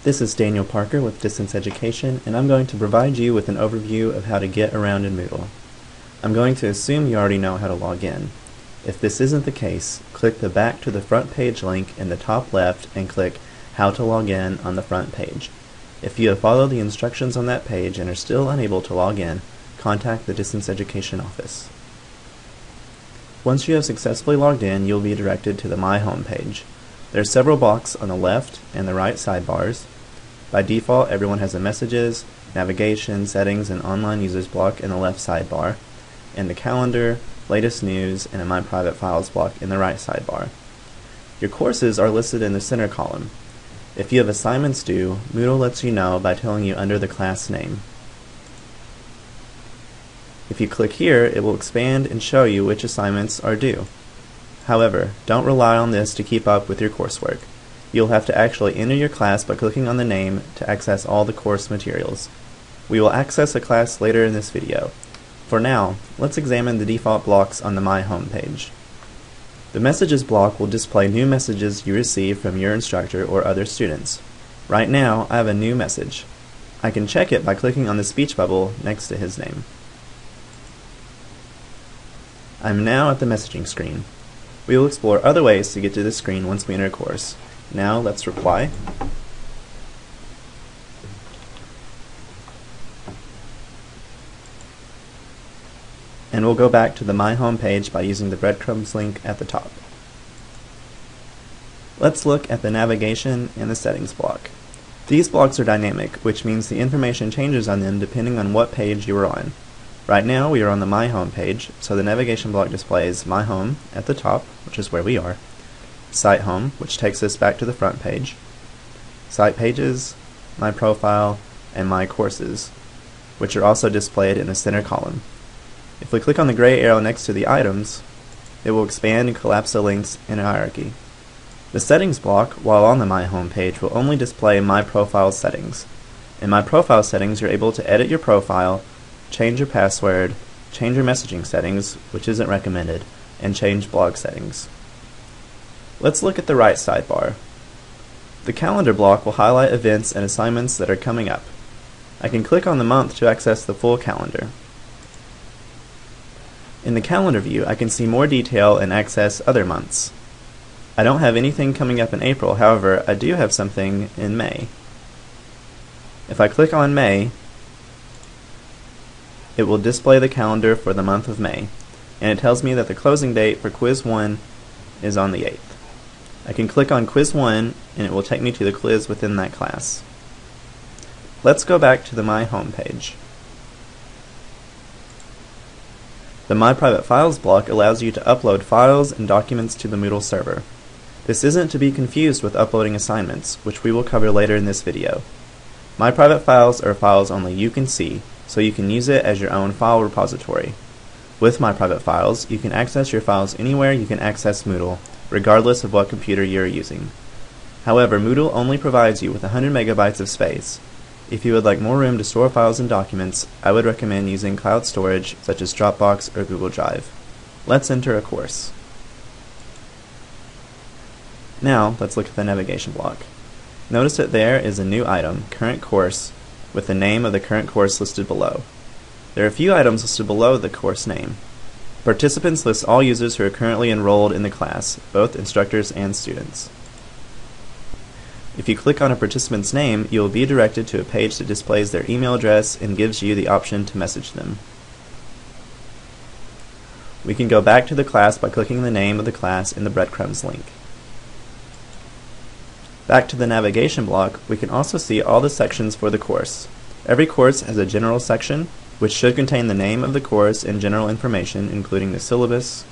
This is Daniel Parker with Distance Education, and I'm going to provide you with an overview of how to get around in Moodle. I'm going to assume you already know how to log in. If this isn't the case, click the Back to the Front Page link in the top left and click How to Log In on the front page. If you have followed the instructions on that page and are still unable to log in, contact the Distance Education office. Once you have successfully logged in, you'll be directed to the My Home page. There are several blocks on the left and the right sidebars. By default, everyone has a Messages, Navigation, Settings, and Online Users block in the left sidebar, and the Calendar, Latest News, and a My Private Files block in the right sidebar. Your courses are listed in the center column. If you have assignments due, Moodle lets you know by telling you under the class name. If you click here, it will expand and show you which assignments are due. However, don't rely on this to keep up with your coursework. You'll have to actually enter your class by clicking on the name to access all the course materials. We will access a class later in this video. For now, let's examine the default blocks on the My Home page. The Messages block will display new messages you receive from your instructor or other students. Right now, I have a new message. I can check it by clicking on the speech bubble next to his name. I'm now at the messaging screen. We will explore other ways to get to this screen once we enter a course. Now let's reply. And we'll go back to the My Home page by using the breadcrumbs link at the top. Let's look at the Navigation and the Settings block. These blocks are dynamic, which means the information changes on them depending on what page you are on. Right now we are on the My Home page, so the Navigation block displays My Home at the top, which is where we are, Site Home, which takes us back to the front page, Site Pages, My Profile, and My Courses, which are also displayed in the center column. If we click on the gray arrow next to the items, it will expand and collapse the links in a hierarchy. The Settings block, while on the My Home page, will only display My Profile settings. In My Profile settings, you're able to edit your profile, change your password, change your messaging settings, which isn't recommended, and change blog settings. Let's look at the right sidebar. The Calendar block will highlight events and assignments that are coming up. I can click on the month to access the full calendar. In the Calendar view, I can see more detail and access other months. I don't have anything coming up in April, however, I do have something in May. If I click on May, it will display the calendar for the month of May, and it tells me that the closing date for Quiz 1 is on the 8th. I can click on Quiz 1 and it will take me to the quiz within that class. Let's go back to the My Home page. The My Private Files block allows you to upload files and documents to the Moodle server. This isn't to be confused with uploading assignments, which we will cover later in this video. My Private Files are files only you can see, so you can use it as your own file repository. With My Private Files, you can access your files anywhere you can access Moodle, regardless of what computer you are using. However, Moodle only provides you with 100 megabytes of space. If you would like more room to store files and documents, I would recommend using cloud storage such as Dropbox or Google Drive. Let's enter a course. Now, let's look at the Navigation block. Notice that there is a new item, Current Course, with the name of the current course listed below. There are a few items listed below the course name. Participants list all users who are currently enrolled in the class, both instructors and students. If you click on a participant's name, you will be directed to a page that displays their email address and gives you the option to message them. We can go back to the class by clicking the name of the class in the breadcrumbs link. Back to the Navigation block, we can also see all the sections for the course. Every course has a general section, which should contain the name of the course and general information, including the syllabus.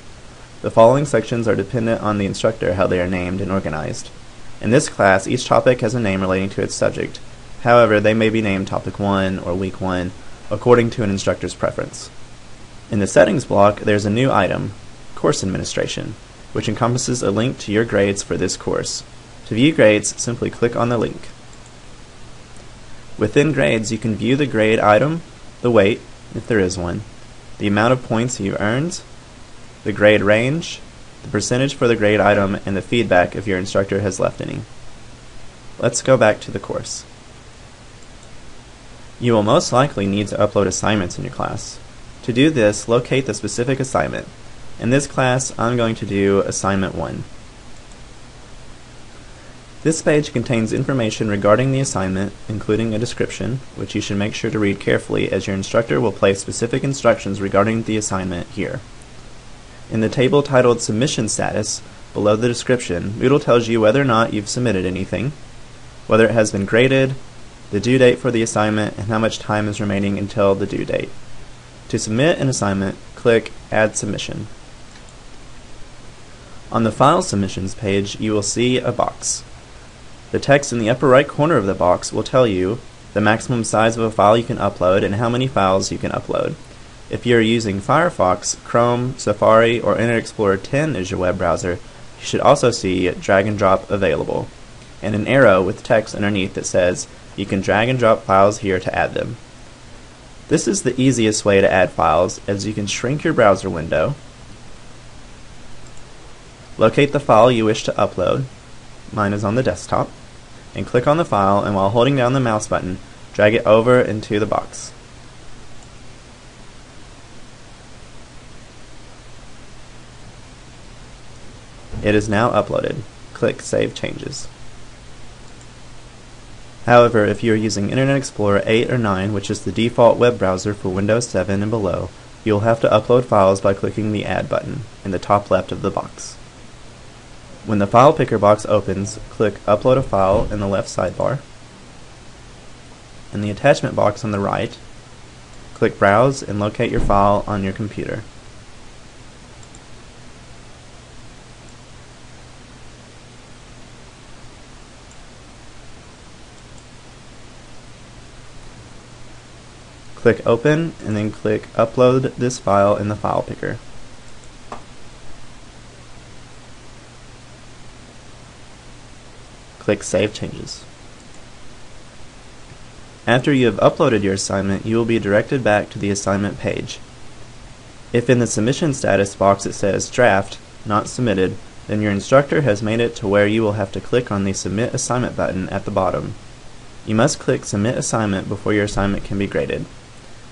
The following sections are dependent on the instructor how they are named and organized. In this class, each topic has a name relating to its subject. However, they may be named Topic 1 or Week 1, according to an instructor's preference. In the Settings block, there's a new item, Course Administration, which encompasses a link to your grades for this course. To view grades, simply click on the link. Within grades, you can view the grade item, the weight, if there is one, the amount of points you earned, the grade range, the percentage for the grade item, and the feedback if your instructor has left any. Let's go back to the course. You will most likely need to upload assignments in your class. To do this, locate the specific assignment. In this class, I'm going to do Assignment 1. This page contains information regarding the assignment, including a description, which you should make sure to read carefully as your instructor will place specific instructions regarding the assignment here. In the table titled Submission Status, below the description, Moodle tells you whether or not you've submitted anything, whether it has been graded, the due date for the assignment, and how much time is remaining until the due date. To submit an assignment, click Add Submission. On the File Submissions page, you will see a box. The text in the upper right corner of the box will tell you the maximum size of a file you can upload and how many files you can upload. If you are using Firefox, Chrome, Safari, or Internet Explorer 10 as your web browser, you should also see Drag and Drop available, and an arrow with text underneath that says you can drag and drop files here to add them. This is the easiest way to add files, as you can shrink your browser window, locate the file you wish to upload, mine is on the desktop, and click on the file, and while holding down the mouse button, drag it over into the box. It is now uploaded. Click Save Changes. However, if you are using Internet Explorer 8 or 9, which is the default web browser for Windows 7 and below, you will have to upload files by clicking the Add button in the top left of the box. When the file picker box opens, click Upload a File in the left sidebar. In the attachment box on the right, click Browse and locate your file on your computer. Click Open and then click Upload this file in the file picker. Click Save Changes. After you have uploaded your assignment, you will be directed back to the assignment page. If in the submission status box it says Draft, not submitted, then your instructor has made it to where you will have to click on the Submit Assignment button at the bottom. You must click Submit Assignment before your assignment can be graded.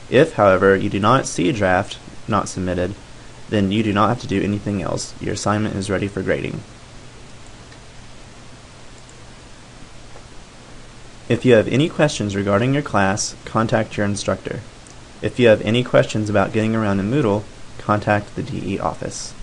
If, however, you do not see Draft, not submitted, then you do not have to do anything else. Your assignment is ready for grading. If you have any questions regarding your class, contact your instructor. If you have any questions about getting around in Moodle, contact the DE office.